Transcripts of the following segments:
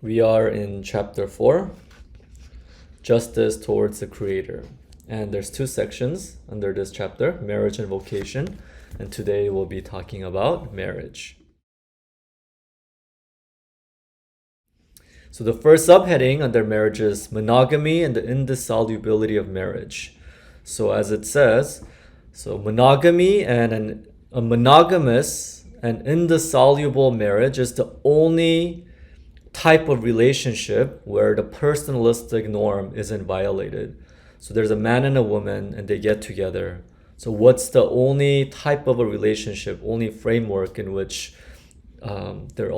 We are in chapter 4, Justice Towards the Creator. And there's two sections under this chapter, marriage and vocation. And today we'll be talking about marriage. So the first subheading under marriage is monogamy and the indissolubility of marriage. So as it says, monogamy and a monogamous and indissoluble marriage is the only type of relationship where the personalistic norm isn't violated. So there's a man and a woman and they get together. So what's the only type of a relationship, only framework in which we're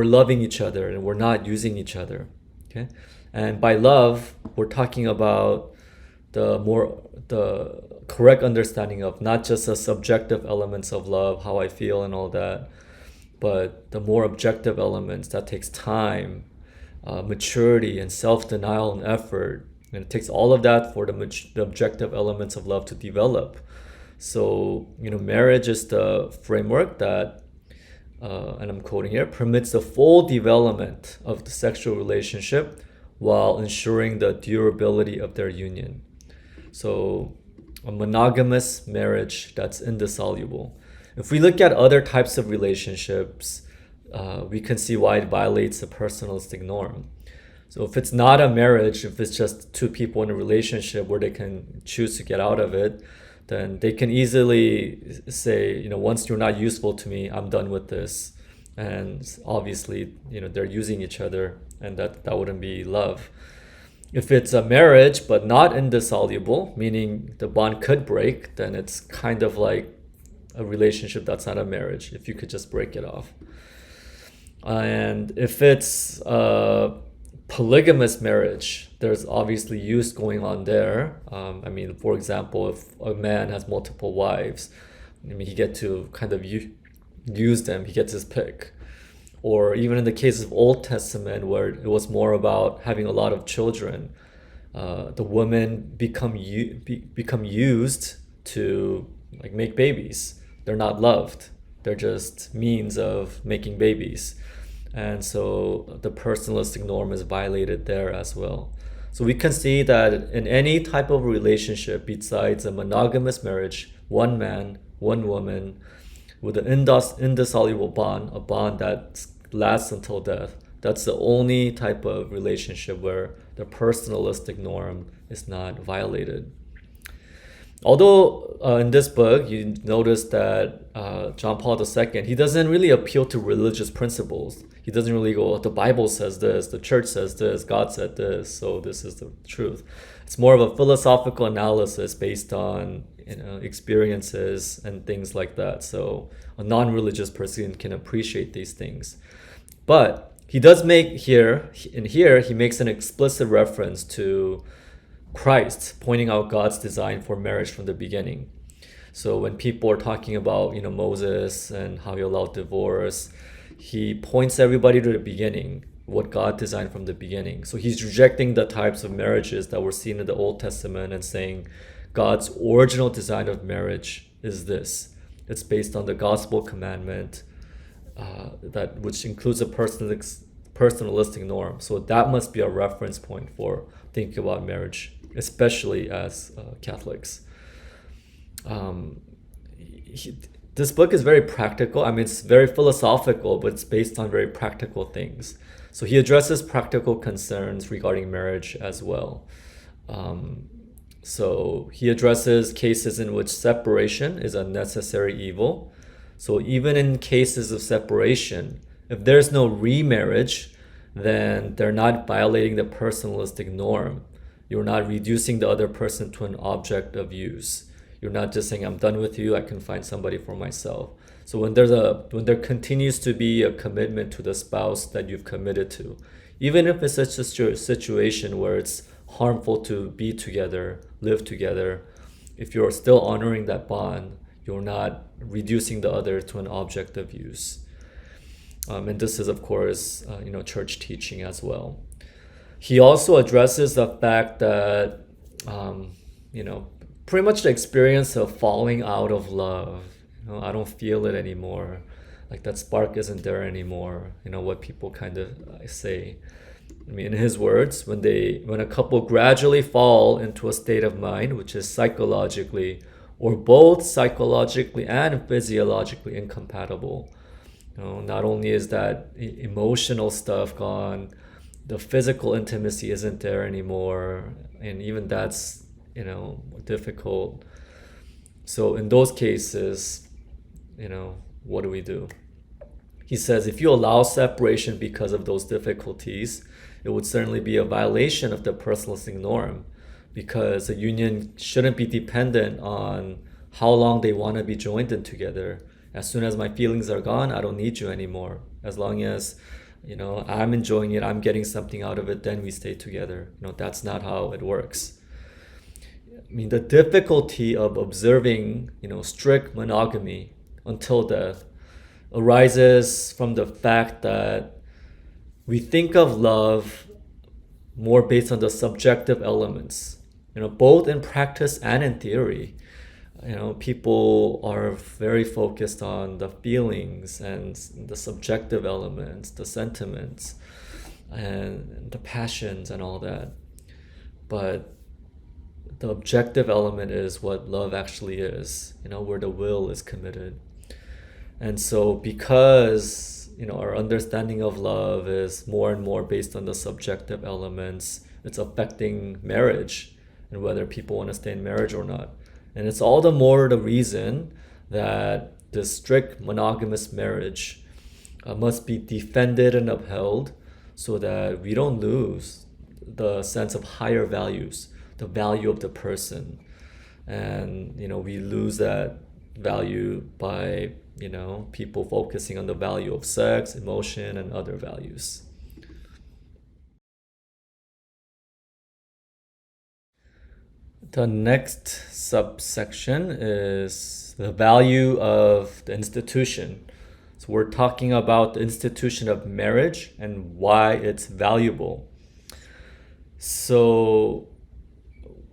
loving each other and we're not using each other, okay? And by love, we're talking about the correct understanding of not just the subjective elements of love, how I feel and all that, but the more objective elements that takes time, maturity and self-denial and effort. And it takes all of that for the objective elements of love to develop. So, marriage is the framework that and I'm quoting here, permits the full development of the sexual relationship while ensuring the durability of their union. So a monogamous marriage that's indissoluble. If we look at other types of relationships, we can see why it violates the personalistic norm. So if it's not a marriage, if it's just two people in a relationship where they can choose to get out of it, then they can easily say, once you're not useful to me, I'm done with this. And obviously, they're using each other, and that wouldn't be love. If it's a marriage but not indissoluble, meaning the bond could break, then it's kind of like a relationship that's not a marriage, if you could just break it off. And if it's polygamous marriage, there's obviously use going on there. For example, if a man has multiple wives, he gets to kind of use them, he gets his pick. Or even in the case of Old Testament, where it was more about having a lot of children, the women become used to make babies. They're not loved. They're just means of making babies. And so the personalistic norm is violated there as well. So we can see that in any type of relationship besides a monogamous marriage, one man, one woman, with an indissoluble bond, a bond that lasts until death, that's the only type of relationship where the personalistic norm is not violated. Although in this book, you notice that John Paul II, he doesn't really appeal to religious principles. He doesn't really go, the Bible says this, the church says this, God said this, so this is the truth. It's more of a philosophical analysis based on experiences and things like that. So a non-religious person can appreciate these things. But he does make he makes an explicit reference to Christ, pointing out God's design for marriage from the beginning. So when people are talking about Moses and how he allowed divorce, he points everybody to the beginning, what God designed from the beginning. So he's rejecting the types of marriages that were seen in the Old Testament and saying God's original design of marriage is this. It's based on the gospel commandment, which includes a personalistic norm. So that must be a reference point for thinking about marriage, especially as Catholics. This book is very practical. It's very philosophical, but it's based on very practical things. So he addresses practical concerns regarding marriage as well. So he addresses cases in which separation is a necessary evil. So even in cases of separation, if there's no remarriage, then they're not violating the personalistic norm. You're not reducing the other person to an object of use. You're not just saying, I'm done with you, I can find somebody for myself. So when there continues to be a commitment to the spouse that you've committed to, even if it's such a situation where it's harmful to be together, live together, if you're still honoring that bond, you're not reducing the other to an object of use. And this is, of course, church teaching as well. He also addresses the fact that, pretty much the experience of falling out of love. I don't feel it anymore. like that spark isn't there anymore. What people kind of say. I mean, in his words, when a couple gradually fall into a state of mind which is psychologically or both psychologically and physiologically incompatible, not only is that emotional stuff gone, the physical intimacy isn't there anymore, and even that's difficult. So in those cases, what do we do? He says if you allow separation because of those difficulties, it would certainly be a violation of the personalistic norm, because a union shouldn't be dependent on how long they want to be joined in together. As soon as my feelings are gone, I don't need you anymore. As long as I'm enjoying it, I'm getting something out of it, then we stay together. That's not how it works. I mean, the difficulty of observing strict monogamy until death arises from the fact that we think of love more based on the subjective elements, both in practice and in theory. People are very focused on the feelings and the subjective elements, the sentiments, and the passions and all that. But the objective element is what love actually is, where the will is committed. And so because our understanding of love is more and more based on the subjective elements, it's affecting marriage and whether people want to stay in marriage or not. And it's all the more the reason that the strict monogamous marriage must be defended and upheld, so that we don't lose the sense of higher values, the value of the person. And we lose that value by people focusing on the value of sex, emotion, and other values. The next subsection is the value of the institution. So we're talking about the institution of marriage and why it's valuable. So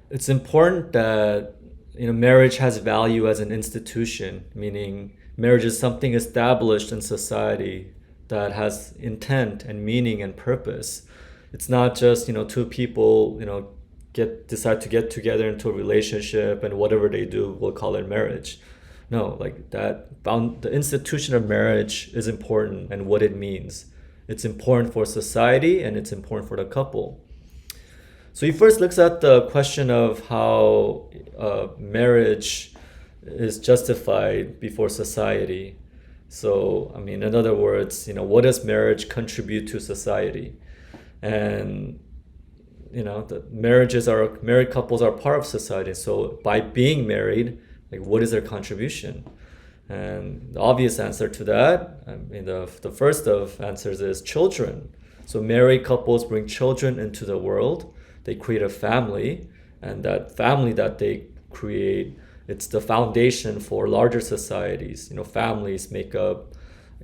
it's important that marriage has value as an institution, meaning marriage is something established in society that has intent and meaning and purpose. It's not just two people decide to get together into a relationship, and whatever they do, we'll call it marriage. No, like that. The institution of marriage is important and what it means. It's important for society and it's important for the couple. So he first looks at the question of how marriage is justified before society. So, I mean, in other words, what does marriage contribute to society? And the married couples are part of society. So by being married, like, what is their contribution? And the obvious answer to that, I mean, the first of answers is children. So married couples bring children into the world. They create a family, and that family that they create, it's the foundation for larger societies. Families make up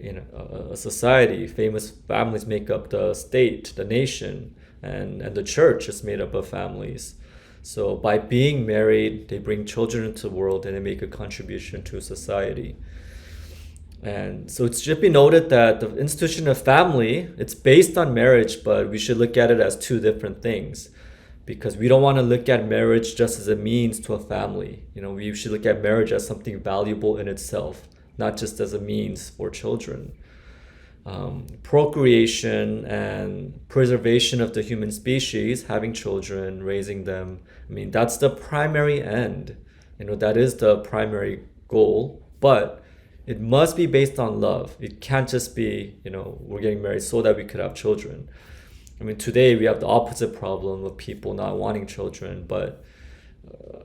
a society. Famous families make up the state, the nation, and the church is made up of families. So by being married, they bring children into the world and they make a contribution to society. And so it should be noted that the institution of family, it's based on marriage, but we should look at it as two different things, because we don't want to look at marriage just as a means to a family. We should look at marriage as something valuable in itself, not just as a means for children. Procreation and preservation of the human species, having children, raising them, I mean, that's the primary end. That is the primary goal, but it must be based on love. It can't just be, we're getting married so that we could have children. I mean, today we have the opposite problem of people not wanting children, but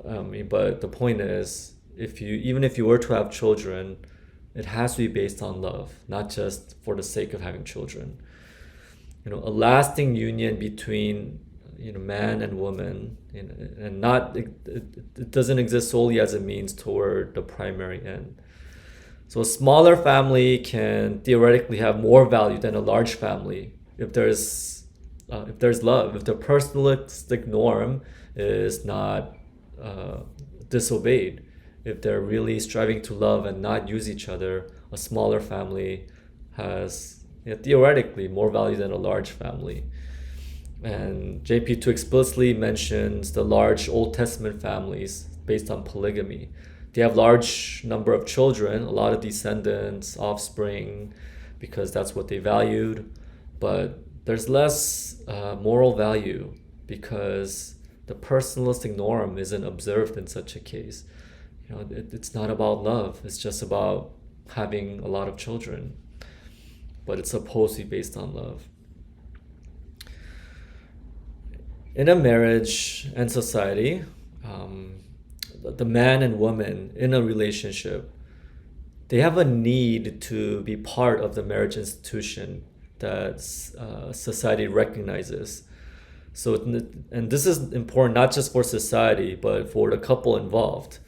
but the point is, even if you were to have children, it has to be based on love, not just for the sake of having children. A lasting union between man and woman, and not it doesn't exist solely as a means toward the primary end. So a smaller family can theoretically have more value than a large family if there's love, if the personalistic norm is not disobeyed. If they're really striving to love and not use each other, a smaller family has, theoretically, more value than a large family. And JP2 explicitly mentions the large Old Testament families based on polygamy. They have large number of children, a lot of descendants, offspring, because that's what they valued. But there's less moral value because the personalistic norm isn't observed in such a case. It's not about love. It's just about having a lot of children. But it's supposed to be based on love. In a marriage and society, the man and woman in a relationship, they have a need to be part of the marriage institution that society recognizes. So, and this is important not just for society, but for the couple involved.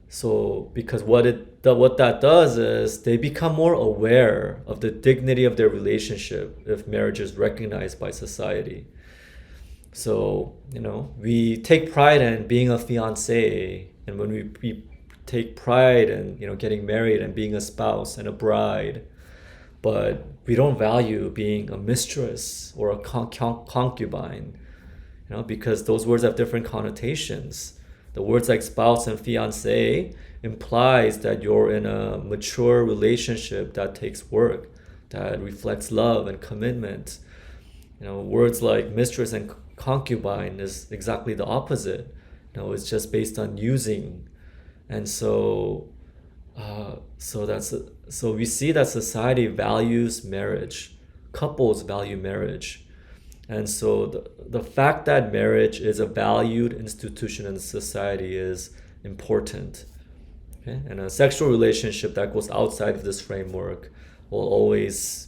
So, because what that does is they become more aware of the dignity of their relationship if marriage is recognized by society. So, we take pride in being a fiancé, and when we take pride in, getting married and being a spouse and a bride, but we don't value being a mistress or a concubine, because those words have different connotations. The words like spouse and fiancé implies that you're in a mature relationship that takes work, that reflects love and commitment. Words like mistress and concubine is exactly the opposite. It's just based on using. And so we see that society values marriage, couples value marriage. And so the fact that marriage is a valued institution in society is important. Okay? And a sexual relationship that goes outside of this framework will always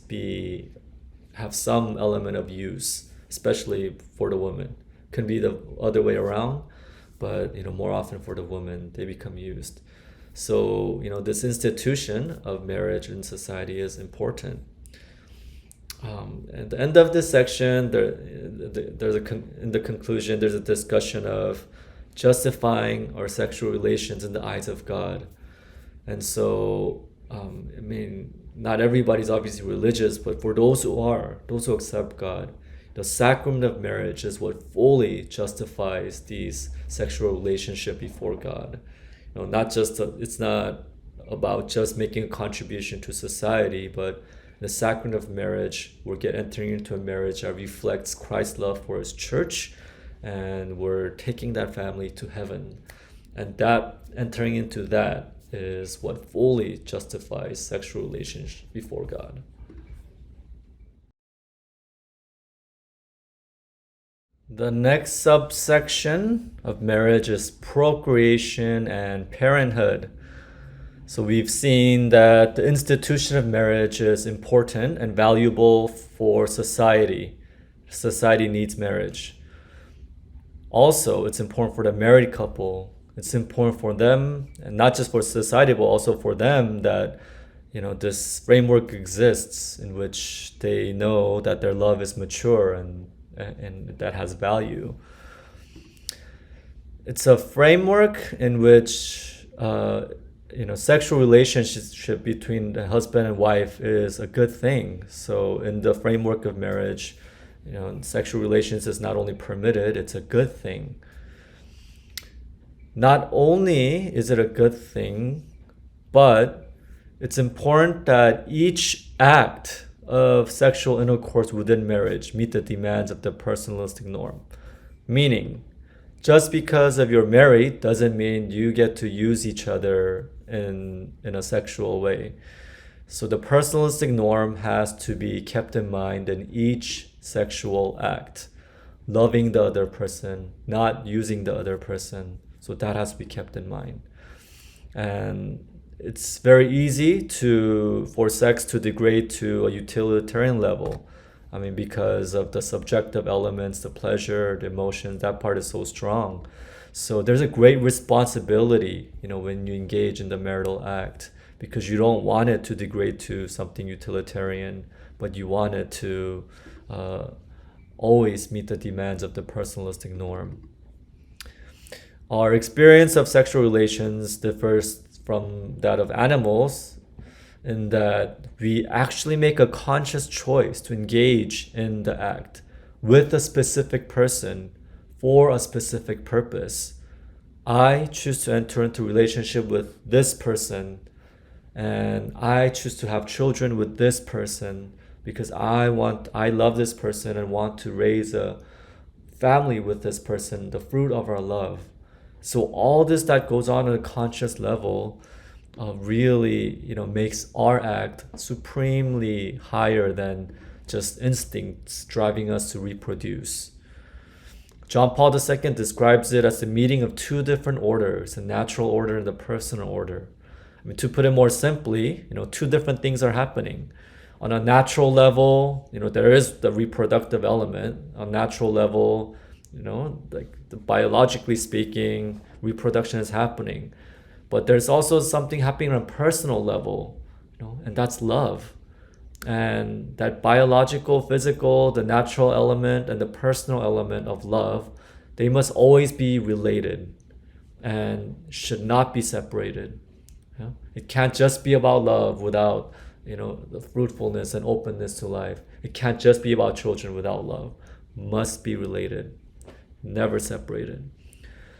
have some element of use, especially for the woman. Can be the other way around, but more often for the woman, they become used. So this institution of marriage in society is important. At the end of this section, in the conclusion, there's a discussion of justifying our sexual relations in the eyes of God. And so, not everybody's obviously religious, but for those who accept God, the sacrament of marriage is what fully justifies these sexual relationship before God. It's not about just making a contribution to society, but the sacrament of marriage, we're entering into a marriage that reflects Christ's love for his church, and we're taking that family to heaven. And that entering into that is what fully justifies sexual relations before God. The next subsection of marriage is procreation and parenthood. So we've seen that the institution of marriage is important and valuable for society. Society needs marriage. Also, it's important for the married couple. It's important for them, and not just for society, but also for them, that this framework exists in which they know that their love is mature and that has value. It's a framework in which sexual relationship between the husband and wife is a good thing. So in the framework of marriage, sexual relations is not only permitted, it's a good thing. Not only is it a good thing, but it's important that each act of sexual intercourse within marriage meet the demands of the personalistic norm. Meaning, just because you're married doesn't mean you get to use each other in a sexual way. So the personalistic norm has to be kept in mind in each sexual act. Loving the other person, not using the other person. So that has to be kept in mind. And it's very easy for sex to degrade to a utilitarian level. Because of the subjective elements, the pleasure, the emotions, that part is so strong. So there's a great responsibility, when you engage in the marital act, because you don't want it to degrade to something utilitarian, but you want it to always meet the demands of the personalistic norm. Our experience of sexual relations differs from that of animals in that we actually make a conscious choice to engage in the act with a specific person for a specific purpose. I choose to enter into a relationship with this person, and I choose to have children with this person because I love this person and want to raise a family with this person, the fruit of our love. So all this that goes on at a conscious level really, makes our act supremely higher than just instincts driving us to reproduce. John Paul II describes it as the meeting of two different orders, the natural order and the personal order. I mean, to put it more simply, two different things are happening. On a natural level, there is the reproductive element. On a natural level, like biologically speaking, reproduction is happening. But there's also something happening on a personal level, and that's love. And that biological, physical, the natural element, and the personal element of love, they must always be related and should not be separated. It can't just be about love without the fruitfulness and openness to life. It can't just be about children without love. Must be related, never separated.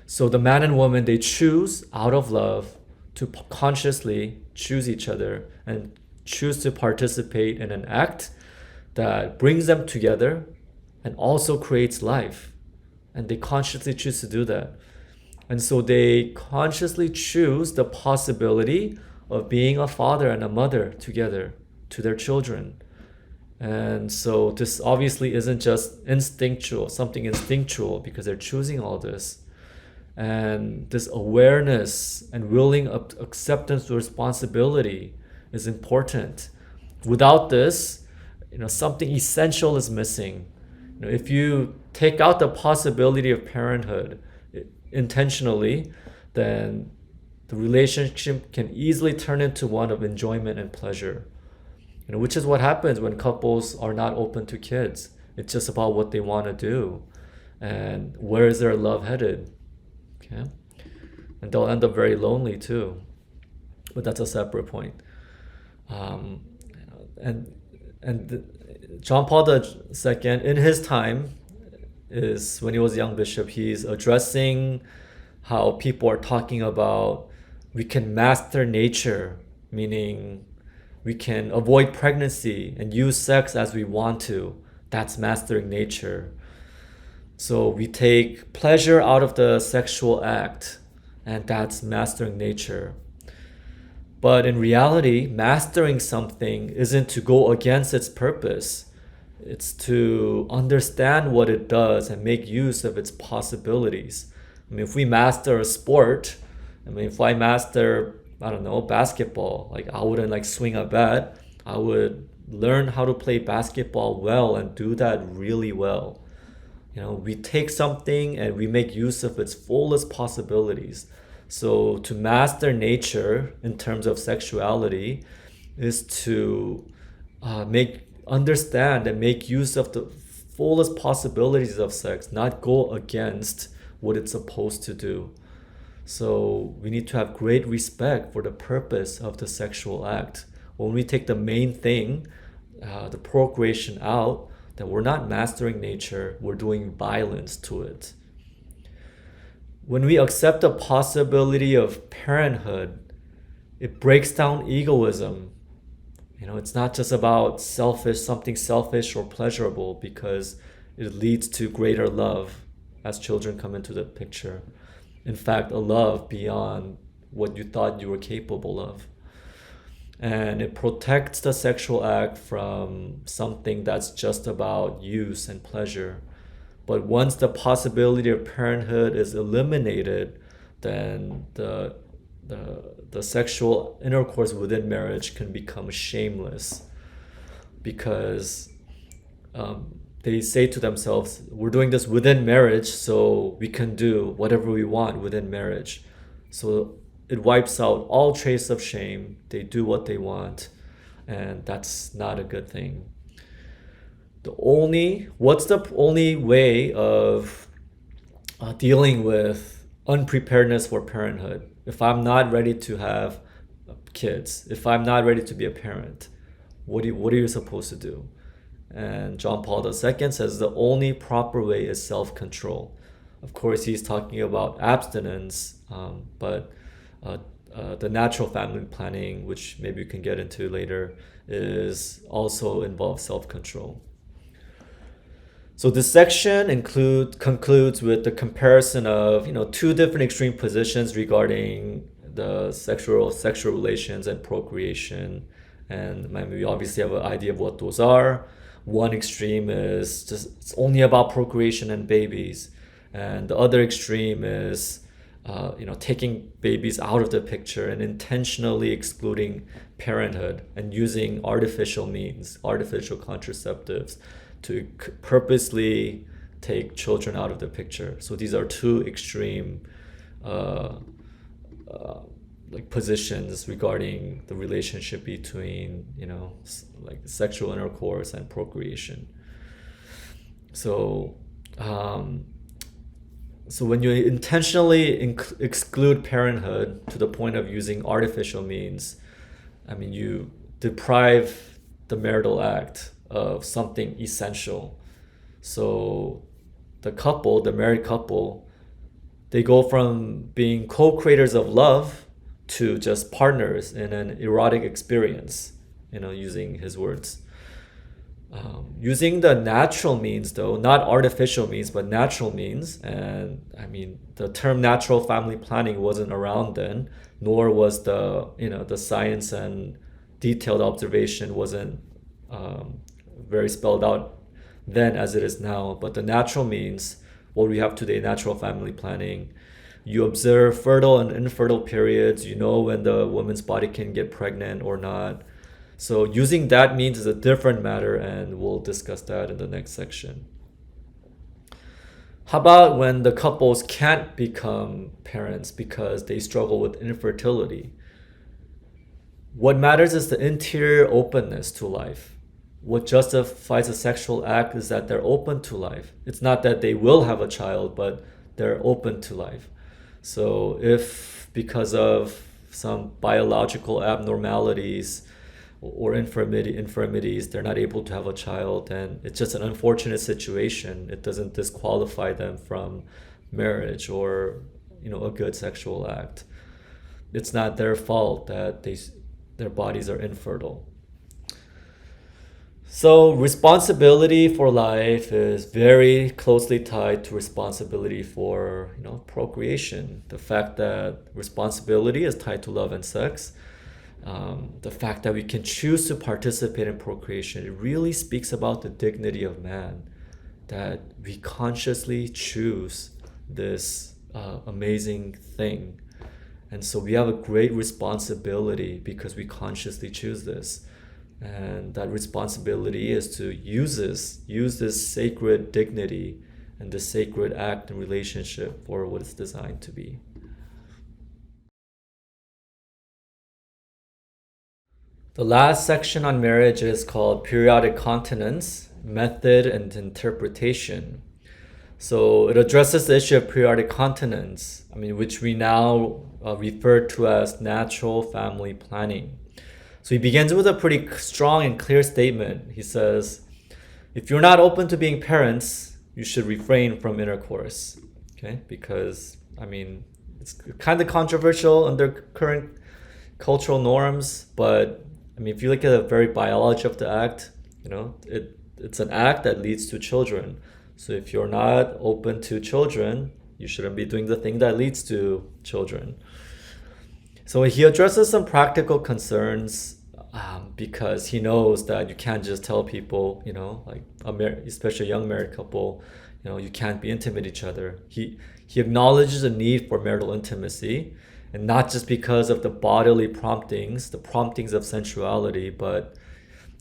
So the man and woman, they choose out of love to consciously choose each other and choose to participate in an act that brings them together and also creates life. And they consciously choose to do that. And so they consciously choose the possibility of being a father and a mother together to their children. And so this obviously isn't just instinctual, something instinctual, because they're choosing all this. And this awareness and willing acceptance of responsibility is important. Without this, something essential is missing. If you take out the possibility of parenthood intentionally, then the relationship can easily turn into one of enjoyment and pleasure. Which is what happens when couples are not open to kids. It's just about what they want to do, and where is their love headed. Okay, and they'll end up very lonely too. But that's a separate point. John Paul II, in his time, is when he was a young bishop, he's addressing how people are talking about we can master nature, meaning we can avoid pregnancy and use sex as we want to. That's mastering nature. So we take pleasure out of the sexual act, and that's mastering nature. But in reality, mastering something isn't to go against its purpose. It's to understand what it does and make use of its possibilities. I mean, if we master a sport, if I master, basketball, like I wouldn't swing a bat. I would learn how to play basketball well and do that really well. We take something and we make use of its fullest possibilities. So to master nature in terms of sexuality is to understand and make use of the fullest possibilities of sex, not go against what it's supposed to do. So we need to have great respect for the purpose of the sexual act. When we take the main thing, the procreation out, then we're not mastering nature, we're doing violence to it. When we accept the possibility of parenthood, it breaks down egoism. It's not just about something selfish or pleasurable, because it leads to greater love as children come into the picture. In fact, a love beyond what you thought you were capable of. And it protects the sexual act from something that's just about use and pleasure. But once the possibility of parenthood is eliminated, then the sexual intercourse within marriage can become shameless, because they say to themselves, we're doing this within marriage, so we can do whatever we want within marriage. So it wipes out all trace of shame. They do what they want, and that's not a good thing. What's the only way of dealing with unpreparedness for parenthood? If I'm not ready to have kids. If I'm not ready to be a parent, what are you supposed to do? And John Paul II says the only proper way is self-control. Of course, he's talking about abstinence, but the natural family planning, which maybe we can get into later, is also involves self-control. So this section concludes with the comparison of two different extreme positions regarding the sexual relations and procreation, and we obviously have an idea of what those are. One extreme is just it's only about procreation and babies, and the other extreme is taking babies out of the picture and intentionally excluding parenthood and using artificial means, artificial contraceptives, to purposely take children out of the picture. So these are two extreme positions regarding the relationship between sexual intercourse and procreation. So when you intentionally exclude parenthood to the point of using artificial means, you deprive the marital act of something essential. So the married couple, they go from being co-creators of love to just partners in an erotic experience, using his words. Using the natural means, though, not artificial means, but natural means. And the term natural family planning wasn't around then, nor was the science and detailed observation wasn't very spelled out then as it is now. But the natural means, what we have today, natural family planning, you observe fertile and infertile periods, when the woman's body can get pregnant or not. So using that means is a different matter, and we'll discuss that in the next section. How about when the couples can't become parents because they struggle with infertility? What matters is the interior openness to life. What justifies a sexual act is that they're open to life. It's not that they will have a child, but they're open to life. So if because of some biological abnormalities or infirmities, they're not able to have a child, and it's just an unfortunate situation. It doesn't disqualify them from marriage or a good sexual act. It's not their fault that their bodies are infertile. So responsibility for life is very closely tied to responsibility for procreation. The fact that responsibility is tied to love and sex, the fact that we can choose to participate in procreation, it really speaks about the dignity of man, that we consciously choose this amazing thing. And so we have a great responsibility because we consciously choose this. And that responsibility is to use this sacred dignity and this sacred act and relationship for what it's designed to be. The last section on marriage is called Periodic Continence, Method and Interpretation. So it addresses the issue of periodic continence, which we now refer to as natural family planning. So he begins with a pretty strong and clear statement. He says, if you're not open to being parents, you should refrain from intercourse. Okay? Because, it's kind of controversial under current cultural norms, but if you look at the very biology of the act, it's an act that leads to children. So if you're not open to children, you shouldn't be doing the thing that leads to children. So he addresses some practical concerns because he knows that you can't just tell people, especially a young married couple, you can't be intimate with each other. He acknowledges the need for marital intimacy, and not just because of the bodily promptings, the promptings of sensuality, but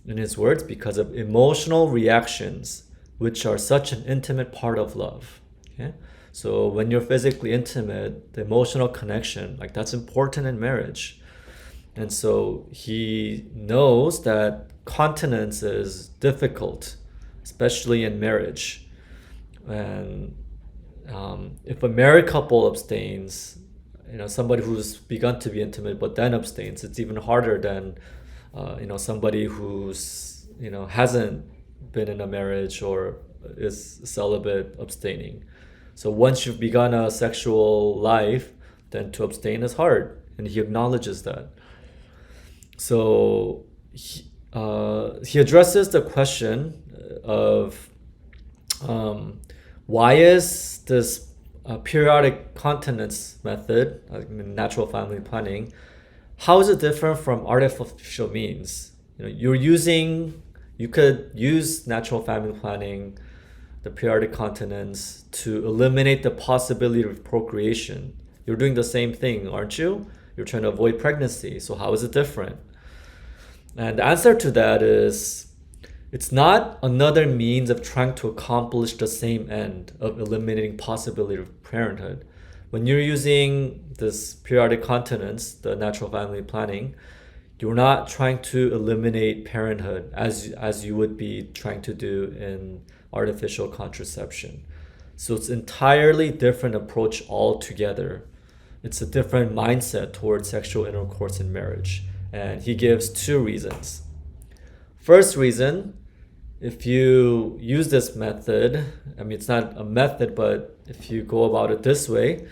in his words, because of emotional reactions, which are such an intimate part of love. Okay? So when you're physically intimate, the emotional connection, that's important in marriage. And so he knows that continence is difficult, especially in marriage. And if a married couple abstains, somebody who's begun to be intimate but then abstains. It's even harder than somebody who's hasn't been in a marriage or is celibate abstaining. So once you've begun a sexual life, then to abstain is hard, and he acknowledges that. So he addresses the question of why is this periodic continence method, natural family planning, how is it different from artificial means? You could use natural family planning, the periodic continence, to eliminate the possibility of procreation. You're doing the same thing, aren't you? You're trying to avoid pregnancy. So how is it different? And the answer to that is, it's not another means of trying to accomplish the same end of eliminating possibility of parenthood. When you're using this periodic continence, the natural family planning, you're not trying to eliminate parenthood as you would be trying to do in artificial contraception. So it's entirely different approach altogether. It's a different mindset towards sexual intercourse in marriage. And he gives two reasons. First reason, if you use this method, it's not a method, but if you go about it this way,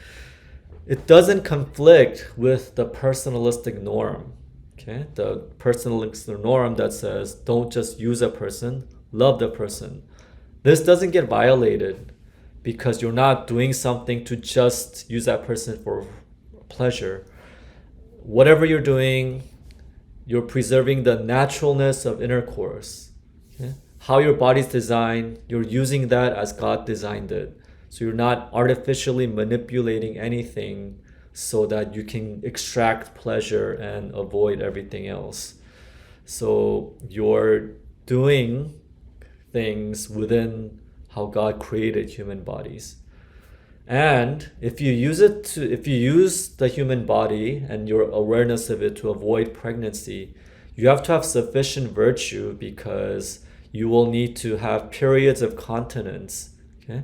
it doesn't conflict with the personalistic norm. Okay? The personalistic norm that says, don't just use a person, love the person. This doesn't get violated because you're not doing something to just use that person for pleasure. Whatever you're doing, you're preserving the naturalness of intercourse. Okay? How your body's designed, you're using that as God designed it. So you're not artificially manipulating anything so that you can extract pleasure and avoid everything else. So you're doing things within how God created human bodies. And if you use the human body and your awareness of it to avoid pregnancy, you have to have sufficient virtue because you will need to have periods of continence. Okay?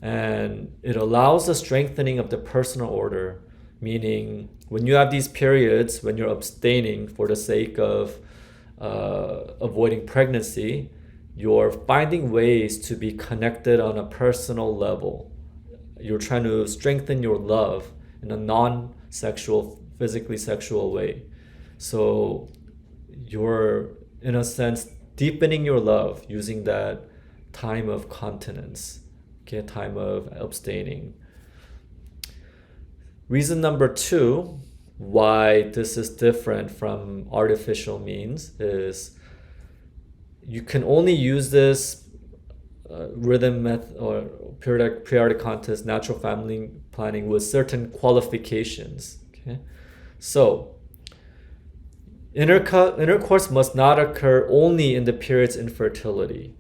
And it allows the strengthening of the personal order, meaning when you have these periods, when you're abstaining for the sake of avoiding pregnancy, you're finding ways to be connected on a personal level. You're trying to strengthen your love in a non-sexual, physically sexual way. So you're, in a sense, deepening your love using that time of continence, okay, time of abstaining. Reason number two, why this is different from artificial means, is you can only use this rhythm method or periodic continence, natural family planning with certain qualifications. Okay, so intercourse must not occur only in the period's infertility.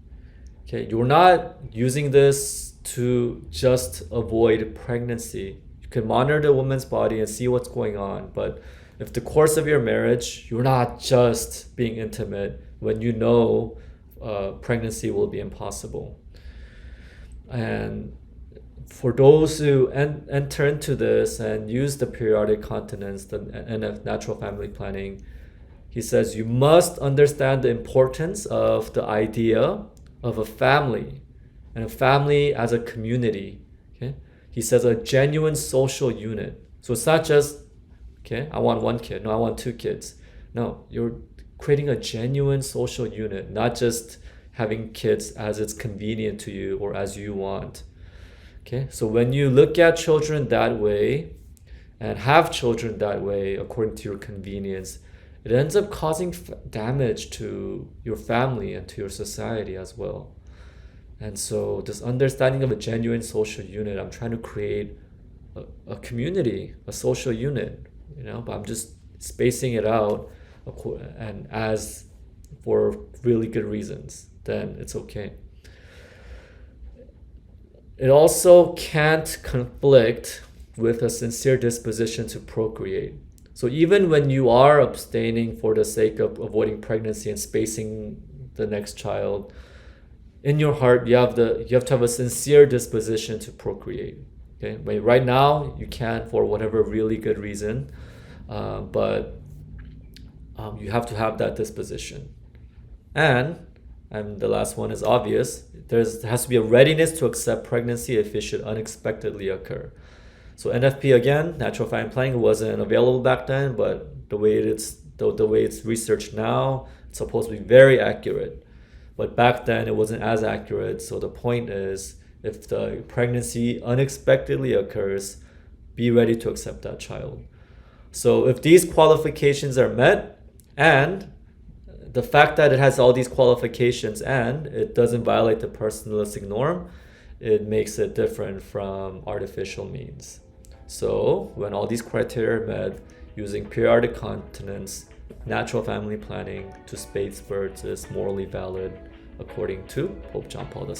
Okay, you're not using this to just avoid pregnancy. You can monitor the woman's body and see what's going on, but if the course of your marriage, you're not just being intimate when you know pregnancy will be impossible. And for those who enter into this and use the periodic continence and natural family planning, he says you must understand the importance of the idea of a family and a family as a community. Okay, he says a genuine social unit. So it's not just, okay, I want one kid. No, I want two kids. No, you're creating a genuine social unit, not just having kids as it's convenient to you or as you want. Okay, so when you look at children that way and have children that way according to your convenience, it ends up causing damage to your family and to your society as well. And so this understanding of a genuine social unit, I'm trying to create a community, a social unit, but I'm just spacing it out and as for really good reasons, then it's okay. It also can't conflict with a sincere disposition to procreate. So even when you are abstaining for the sake of avoiding pregnancy and spacing the next child, in your heart you have to have a sincere disposition to procreate. Okay, but right now you can for whatever really good reason, but you have to have that disposition. And the last one is obvious. There has to be a readiness to accept pregnancy if it should unexpectedly occur. So NFP, again, natural family planning, wasn't available back then, but the way it's researched now, it's supposed to be very accurate. But back then it wasn't as accurate. So the point is, if the pregnancy unexpectedly occurs, be ready to accept that child. So if these qualifications are met, and the fact that it has all these qualifications and it doesn't violate the personalistic norm, it makes it different from artificial means. So when all these criteria are met, using periodic continence, natural family planning to space births is morally valid, according to Pope John Paul II.